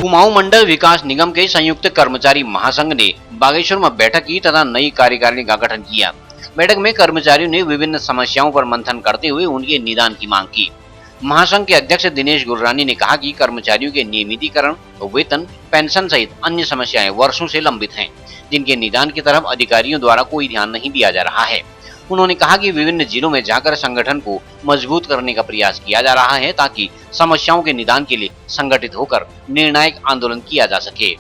कुमाऊं मंडल विकास निगम के संयुक्त कर्मचारी महासंघ ने बागेश्वर में बैठक की तथा नई कार्यकारिणी का गठन किया। बैठक में कर्मचारियों ने विभिन्न समस्याओं पर मंथन करते हुए उनके निदान की मांग की। महासंघ के अध्यक्ष दिनेश गुर्रानी ने कहा कि कर्मचारियों के नियमितीकरण, वेतन, पेंशन सहित अन्य समस्याएं वर्षों से लंबित हैं, जिनके निदान की तरफ अधिकारियों द्वारा कोई ध्यान नहीं दिया जा रहा है। उन्होंने कहा कि विभिन्न जिलों में जाकर संगठन को मजबूत करने का प्रयास किया जा रहा है ताकि समस्याओं के निदान के लिए संगठित होकर निर्णायक आंदोलन किया जा सके।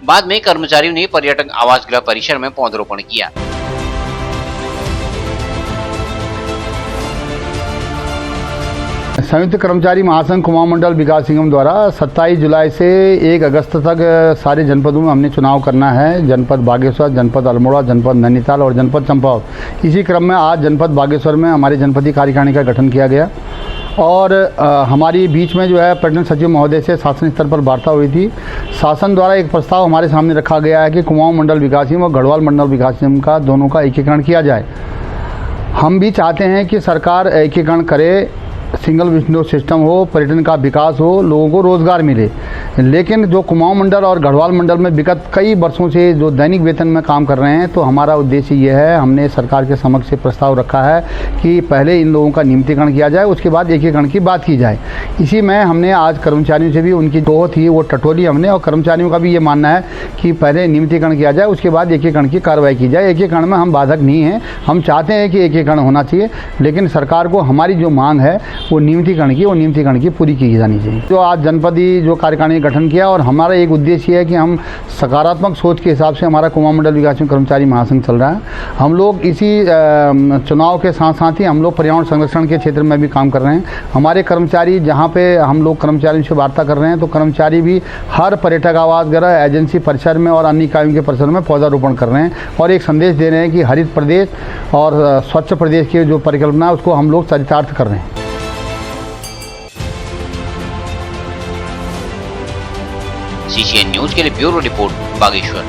बाद में कर्मचारियों ने पर्यटक आवास गृह परिसर में पौधरोपण किया। संयुक्त कर्मचारी महासंघ कुमाऊं मंडल विकास निगम द्वारा 27 जुलाई से 1 अगस्त तक सारे जनपदों में हमने चुनाव करना है। जनपद बागेश्वर, जनपद अल्मोड़ा, जनपद नैनीताल और जनपद चंपावत। इसी क्रम में आज जनपद बागेश्वर में हमारे जनपदीय कार्यकारिणी का गठन किया गया और हमारी बीच में जो है पर्यटन सचिव महोदय से शासन स्तर पर वार्ता हुई थी। शासन द्वारा एक प्रस्ताव हमारे सामने रखा गया है कि कुमाऊं मंडल विकास निगम और गढ़वाल मंडल विकास निगम का दोनों का एकीकरण किया जाए। हम भी चाहते हैं कि सरकार एकीकरण करे, सिंगल विंडो सिस्टम हो, पर्यटन का विकास हो, लोगों को रोजगार मिले। लेकिन जो कुमाऊं मंडल और गढ़वाल मंडल में विगत कई वर्षों से जो दैनिक वेतन में काम कर रहे हैं, तो हमारा उद्देश्य ये है, हमने सरकार के समक्ष प्रस्ताव रखा है कि पहले इन लोगों का नियमितीकरण किया जाए, उसके बाद एकीकरण की बात की जाए। इसी में हमने आज कर्मचारियों से भी उनकी जो थी वो टटोली हमने, और कर्मचारियों का भी ये मानना है कि पहले नियमितीकरण किया जाए, उसके बाद एकीकरण की कार्रवाई की जाए। एकीकरण में हम बाधक नहीं हैं, हम चाहते हैं कि एकीकरण होना चाहिए, लेकिन सरकार को हमारी जो मांग है वो नियमितीकरण की पूरी की जानी चाहिए। जो आज जनपदीय जो कार्यकारिणी गठन किया, और हमारा एक उद्देश्य है कि हम सकारात्मक सोच के हिसाब से हमारा कुमाऊं मंडल विकास कर्मचारी महासंघ चल रहा है। हम लोग इसी चुनाव के साथ साथ ही हम लोग पर्यावरण संरक्षण के क्षेत्र में भी काम कर रहे हैं। हमारे कर्मचारी जहाँ पे हम लोग कर्मचारियों से वार्ता कर रहे हैं, तो कर्मचारी भी हर पर्यटक आवास गृह, एजेंसी परिसर में और अन्य इकाइयों के परिसर में पौधारोपण कर रहे हैं और एक संदेश दे रहे हैं कि हरित प्रदेश और स्वच्छ प्रदेश की जो परिकल्पना है उसको हम लोग चरितार्थ कर रहे हैं। CCN न्यूज के लिए ब्यूरो रिपोर्ट बागेश्वर।